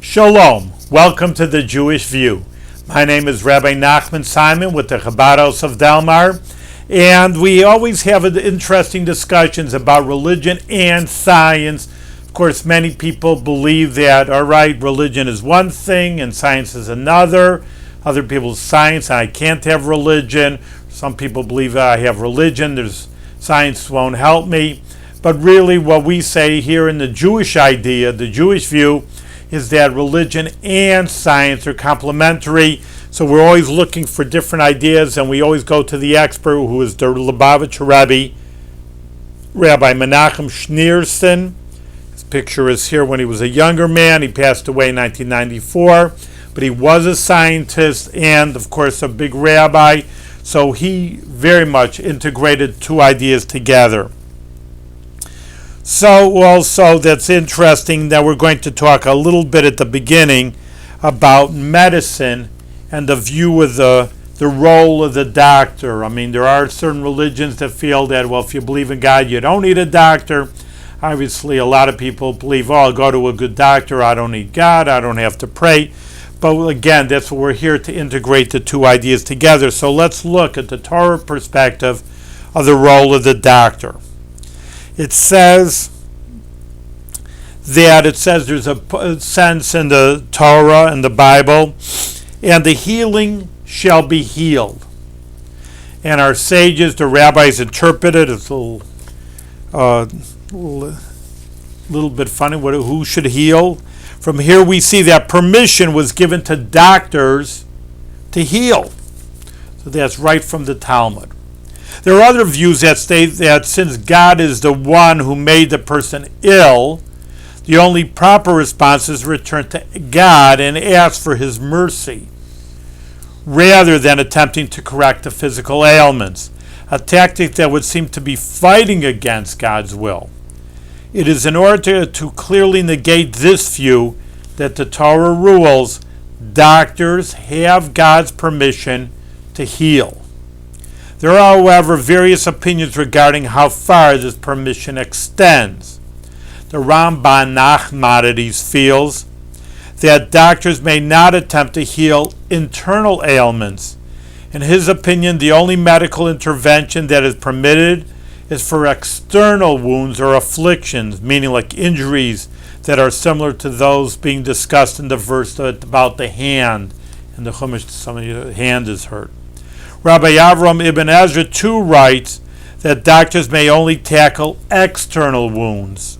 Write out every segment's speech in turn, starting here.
Shalom. Welcome to the Jewish View. My name is Rabbi Nachman Simon with the Chabad House of Delmar, and we always have interesting discussions about religion and science. Of course, many people believe that, all right, religion is one thing and science is another. Other people, science, I can't have religion. Some people believe I have religion, science won't help me. But really what we say here in the Jewish idea, the Jewish view, is that religion and science are complementary. So we're always looking for different ideas, and we always go to the expert, who is the Lubavitcher Rebbe, Rabbi Nachman Simon. His picture is here when he was a younger man. He passed away in 1994, but he was a scientist and, of course, a big rabbi. So he very much integrated two ideas together. So also that's interesting that we're going to talk a little bit at the beginning about medicine and the view of the role of the doctor. I mean, there are certain religions that feel that, well, if you believe in God, you don't need a doctor. Obviously, a lot of people believe, oh, I'll go to a good doctor. I don't need God. I don't have to pray. But again, that's what we're here to integrate the two ideas together. So let's look at the Torah perspective of the role of the doctor. It says there's a sense in the Torah and the Bible, and the healing shall be healed. And our sages, the rabbis, interpret it. It's a little bit funny. Who should heal? From here we see that permission was given to doctors to heal. So that's right from the Talmud. There are other views that state that since God is the one who made the person ill, the only proper response is return to God and ask for His mercy, rather than attempting to correct the physical ailments, a tactic that would seem to be fighting against God's will. It is in order to clearly negate this view that the Torah rules doctors have God's permission to heal. There are, however, various opinions regarding how far this permission extends. The Ramban Nachmanides feels that doctors may not attempt to heal internal ailments. In his opinion, the only medical intervention that is permitted is for external wounds or afflictions, meaning like injuries that are similar to those being discussed in the verse about the hand. In the Chumash, somebody's hand is hurt. Rabbi Avram Ibn Ezra too writes that doctors may only tackle external wounds.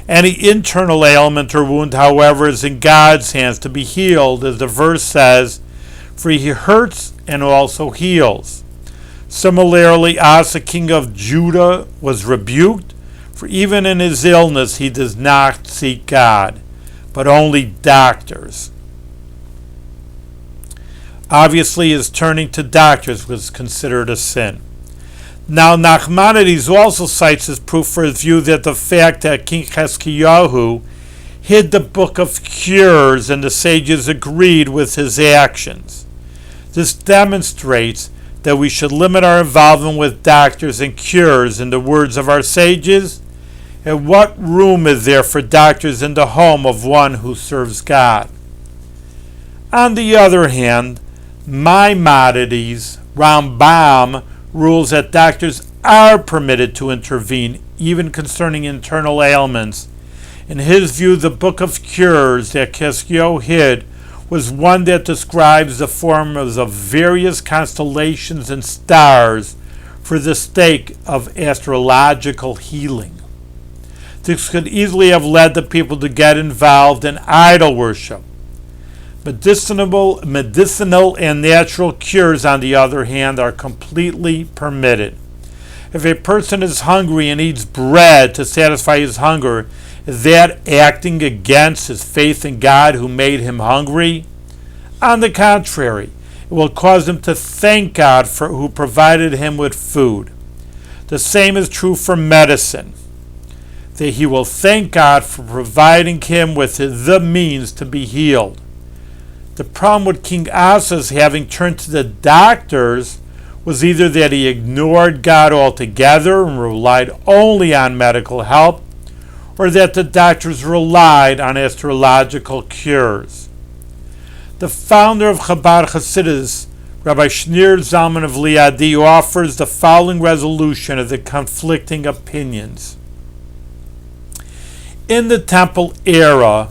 Any internal ailment or wound, however, is in God's hands to be healed, as the verse says, for He hurts and also heals. Similarly, Asa, king of Judah, was rebuked, for even in his illness he does not seek God, but only doctors. Obviously, his turning to doctors was considered a sin. Now, Nachmanides also cites as proof for his view that the fact that King Hezekiah hid the book of cures and the sages agreed with his actions. This demonstrates that we should limit our involvement with doctors and cures. In the words of our sages, and what room is there for doctors in the home of one who serves God? On the other hand, Maimonides, Rambam, rules that doctors are permitted to intervene, even concerning internal ailments. In his view, the book of cures that Hezekiah hid was one that describes the forms of various constellations and stars for the sake of astrological healing. This could easily have led the people to get involved in idol worship. Medicinal and natural cures, on the other hand, are completely permitted. If a person is hungry and eats bread to satisfy his hunger, is that acting against his faith in God who made him hungry? On the contrary, it will cause him to thank God who provided him with food. The same is true for medicine, that he will thank God for providing him with the means to be healed. The problem with King Asa's having turned to the doctors was either that he ignored God altogether and relied only on medical help, or that the doctors relied on astrological cures. The founder of Chabad Hasidus, Rabbi Shneur Zalman of Liadi, offers the following resolution of the conflicting opinions. In the temple era,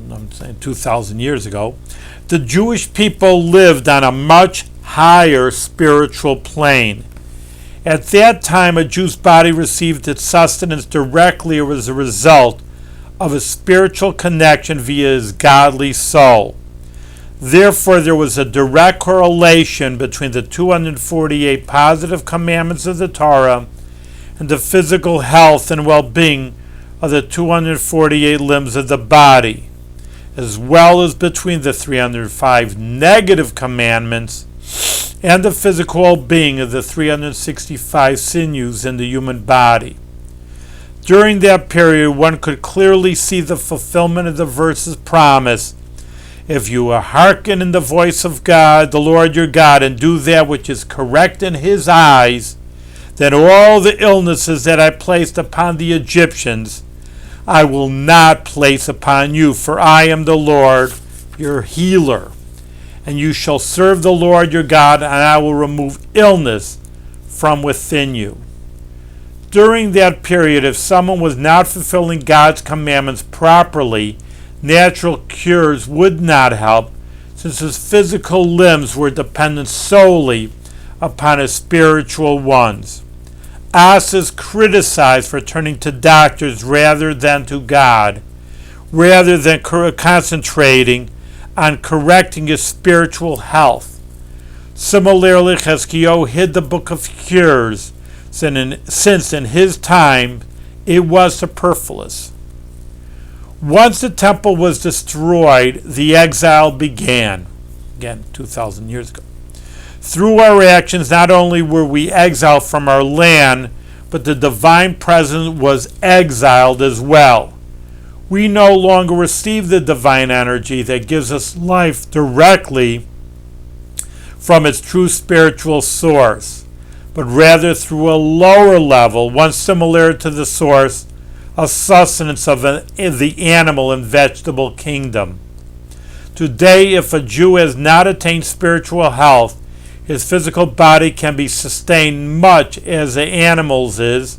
I'm saying 2,000 years ago, the Jewish people lived on a much higher spiritual plane. At that time, a Jew's body received its sustenance directly or as a result of a spiritual connection via his godly soul. Therefore, there was a direct correlation between the 248 positive commandments of the Torah and the physical health and well-being of the 248 limbs of the body, as well as between the 305 negative commandments and the physical well-being of the 365 sinews in the human body. During that period, one could clearly see the fulfillment of the verse's promise, "If you will hearken in the voice of God, the Lord your God, and do that which is correct in his eyes, then all the illnesses that I placed upon the Egyptians, I will not place upon you, for I am the Lord your healer. And you shall serve the Lord your God, and I will remove illness from within you." During that period, if someone was not fulfilling God's commandments properly, natural cures would not help, since his physical limbs were dependent solely upon his spiritual ones. As is criticized for turning to doctors rather than to God, rather than concentrating on correcting his spiritual health. Similarly, Chizkiyahu hid the book of cures, since in his time it was superfluous. Once the temple was destroyed, the exile began. Again, 2,000 years ago. Through our actions, not only were we exiled from our land, but the divine presence was exiled as well. We no longer receive the divine energy that gives us life directly from its true spiritual source, but rather through a lower level, one similar to the source of sustenance of the animal and vegetable kingdom. Today, if a Jew has not attained spiritual health, his physical body can be sustained much as the animal's is,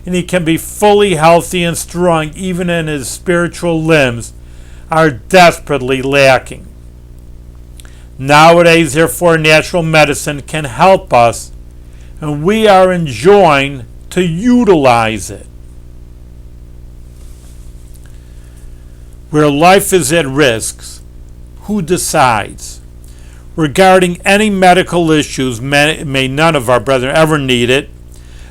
and he can be fully healthy and strong even in his spiritual limbs are desperately lacking. Nowadays, therefore, natural medicine can help us, and we are enjoined to utilize it. Where life is at risk, who decides? Regarding any medical issues, may none of our brethren ever need it,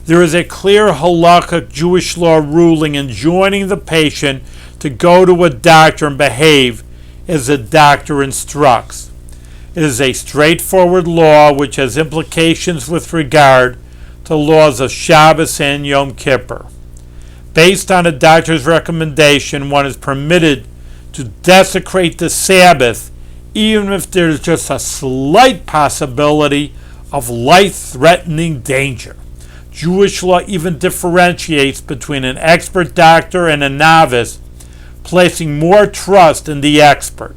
there is a clear halakhic Jewish law ruling enjoining the patient to go to a doctor and behave as the doctor instructs. It is a straightforward law which has implications with regard to laws of Shabbos and Yom Kippur. Based on a doctor's recommendation, one is permitted to desecrate the Sabbath even if there's just a slight possibility of life-threatening danger. Jewish law even differentiates between an expert doctor and a novice, placing more trust in the expert.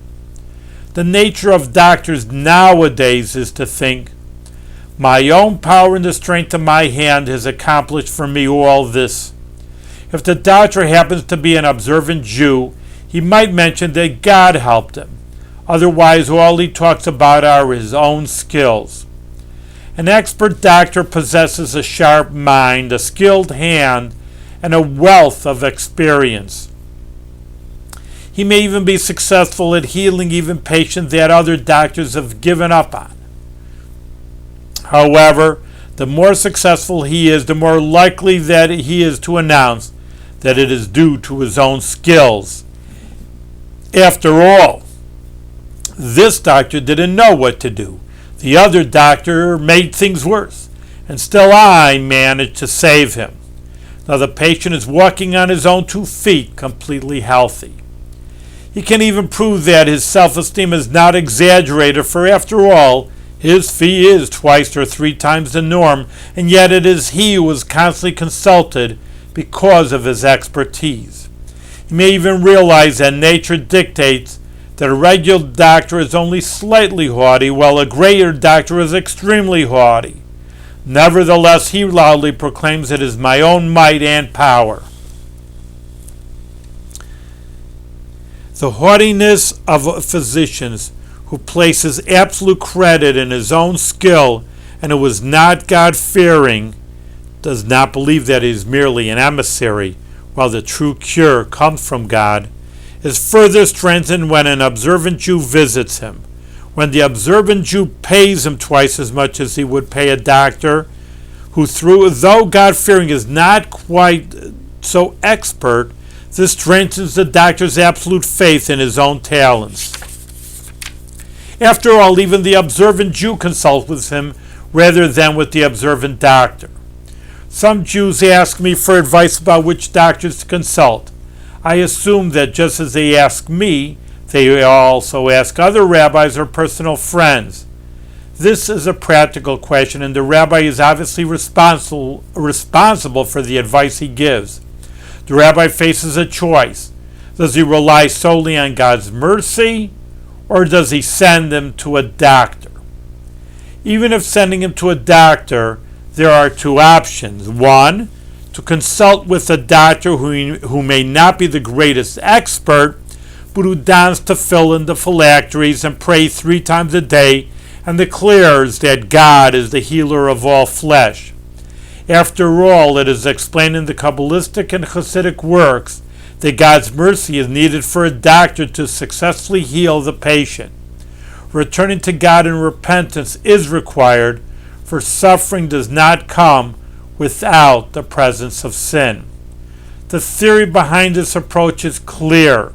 The nature of doctors nowadays is to think, my own power and the strength of my hand has accomplished for me all this. If the doctor happens to be an observant Jew, he might mention that God helped him. Otherwise, all he talks about are his own skills. An expert doctor possesses a sharp mind, a skilled hand, and a wealth of experience. He may even be successful at healing even patients that other doctors have given up on. However, the more successful he is, the more likely that he is to announce that it is due to his own skills. After all, this doctor didn't know what to do. The other doctor made things worse, and still I managed to save him. Now the patient is walking on his own 2 feet, completely healthy. He can even prove that his self-esteem is not exaggerated, for after all, his fee is 2 or 3 times the norm, and yet it is he who is constantly consulted because of his expertise. You may even realize that nature dictates that a regular doctor is only slightly haughty, while a greater doctor is extremely haughty. Nevertheless, he loudly proclaims, "It is my own might and power." The haughtiness of physicians who places absolute credit in his own skill and who is not God-fearing does not believe that he is merely an emissary, while the true cure comes from God, is further strengthened when an observant Jew visits him. When the observant Jew pays him twice as much as he would pay a doctor, who though God-fearing is not quite so expert, this strengthens the doctor's absolute faith in his own talents. After all, even the observant Jew consults with him rather than with the observant doctor. Some Jews ask me for advice about which doctors to consult. I assume that just as they ask me, they also ask other rabbis or personal friends. This is a practical question, and the rabbi is obviously responsible for the advice he gives. The rabbi faces a choice. Does he rely solely on God's mercy, or does he send him to a doctor? Even if sending him to a doctor, there are two options. One, to consult with a doctor who may not be the greatest expert, but who dons to fill in the phylacteries and pray 3 times a day and declares that God is the healer of all flesh. After all, it is explained in the Kabbalistic and Hasidic works that God's mercy is needed for a doctor to successfully heal the patient. Returning to God in repentance is required, for suffering does not come without the presence of sin. The theory behind this approach is clear.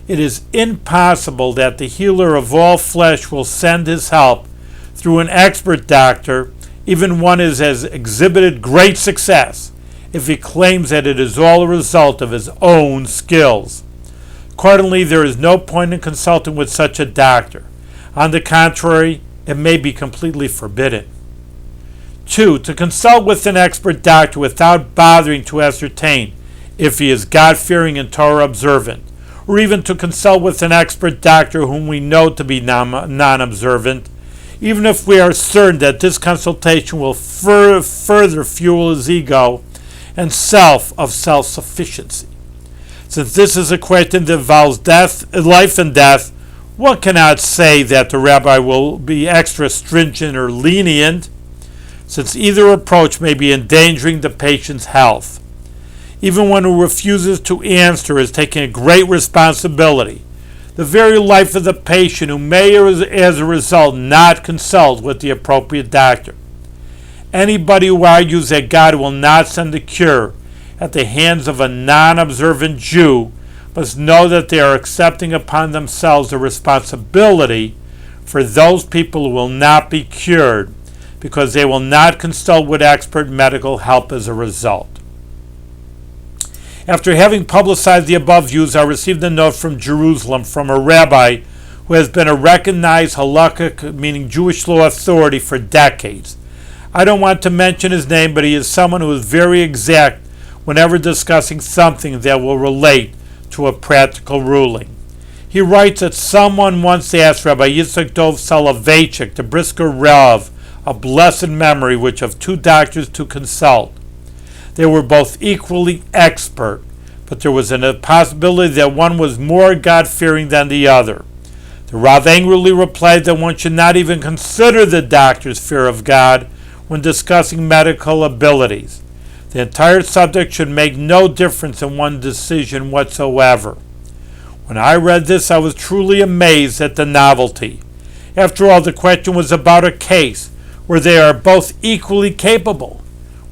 It is impossible that the healer of all flesh will send his help through an expert doctor, even one who has exhibited great success, if he claims that it is all a result of his own skills. Accordingly, there is no point in consulting with such a doctor. On the contrary, it may be completely forbidden. 2. To consult with an expert doctor without bothering to ascertain if he is God-fearing and Torah observant, or even to consult with an expert doctor whom we know to be non-observant, even if we are certain that this consultation will further fuel his ego and self-sufficiency. Since this is a question that involves life and death, one cannot say that the rabbi will be extra stringent or lenient, since either approach may be endangering the patient's health. Even one who refuses to answer is taking a great responsibility. The very life of the patient, who may, as a result, not consult with the appropriate doctor. Anybody who argues that God will not send a cure at the hands of a non-observant Jew must know that they are accepting upon themselves the responsibility for those people who will not be cured, because they will not consult with expert medical help as a result. After having publicized the above views, I received a note from Jerusalem from a rabbi who has been a recognized halakhic, meaning Jewish law authority, for decades. I don't want to mention his name, but he is someone who is very exact whenever discussing something that will relate to a practical ruling. He writes that someone once asked Rabbi Yitzchak Dov Soloveitchik, the Brisker Rav, a blessed memory, which of 2 doctors to consult. They were both equally expert, but there was a possibility that one was more God-fearing than the other. The Rav angrily replied that one should not even consider the doctor's fear of God when discussing medical abilities. The entire subject should make no difference in one's decision whatsoever. When I read this, I was truly amazed at the novelty. After all, the question was about a case where they are both equally capable.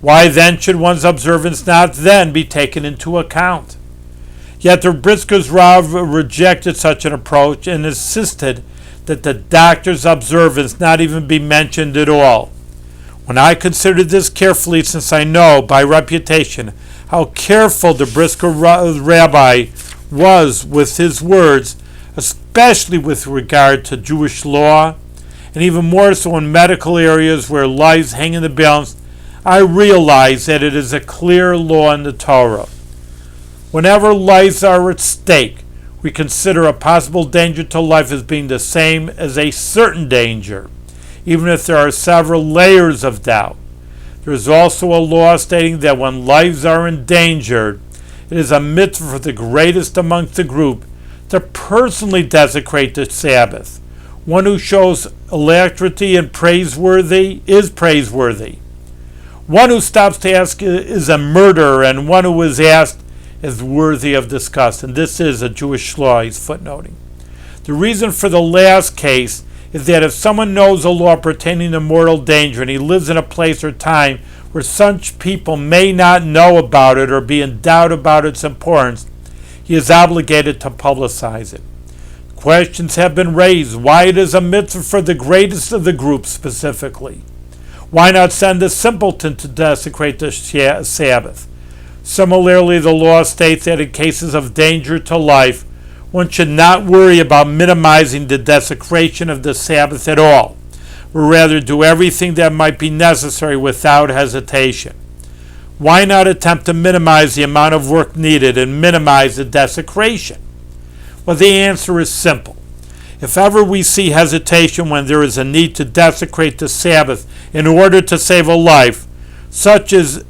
Why then should one's observance not then be taken into account? Yet the Brisker's Rav rejected such an approach and insisted that the doctor's observance not even be mentioned at all. When I considered this carefully, since I know by reputation how careful the Brisker rabbi was with his words, especially with regard to Jewish law, and even more so in medical areas where lives hang in the balance, I realize that it is a clear law in the Torah. Whenever lives are at stake, we consider a possible danger to life as being the same as a certain danger, even if there are several layers of doubt. There is also a law stating that when lives are endangered, it is a mitzvah for the greatest amongst the group to personally desecrate the Sabbath. One who shows alacrity and is praiseworthy. One who stops to ask is a murderer, and one who is asked is worthy of disgust. And this is a Jewish law he's footnoting. The reason for the last case is that if someone knows a law pertaining to mortal danger and he lives in a place or time where such people may not know about it or be in doubt about its importance, he is obligated to publicize it. Questions have been raised why it is a mitzvah for the greatest of the group specifically. Why not send a simpleton to desecrate the Sabbath? Similarly, the law states that in cases of danger to life, one should not worry about minimizing the desecration of the Sabbath at all, but rather do everything that might be necessary without hesitation. Why not attempt to minimize the amount of work needed and minimize the desecration? Well, the answer is simple. If ever we see hesitation when there is a need to desecrate the Sabbath in order to save a life, such as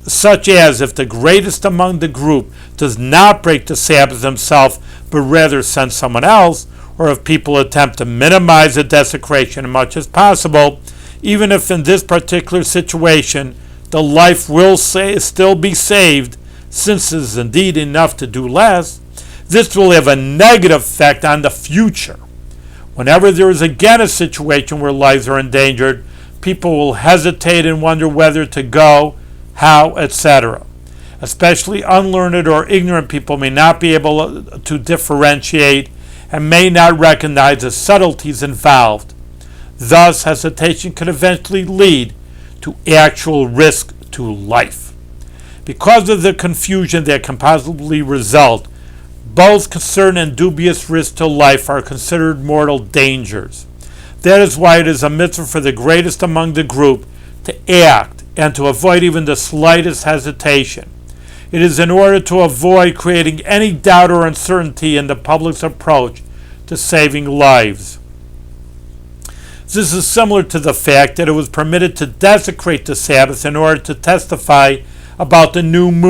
if the greatest among the group does not break the Sabbath himself, but rather send someone else, or if people attempt to minimize the desecration as much as possible, even if in this particular situation the life will still be saved, since it is indeed enough to do less, this will have a negative effect on the future. Whenever there is again a situation where lives are endangered, people will hesitate and wonder whether to go, how, etc. Especially unlearned or ignorant people may not be able to differentiate and may not recognize the subtleties involved. Thus, hesitation could eventually lead to actual risk to life. Because of the confusion that can possibly result, both certain and dubious risks to life are considered mortal dangers. That is why it is a mitzvah for the greatest among the group to act and to avoid even the slightest hesitation. It is in order to avoid creating any doubt or uncertainty in the public's approach to saving lives. This is similar to the fact that it was permitted to desecrate the Sabbath in order to testify about the new moon.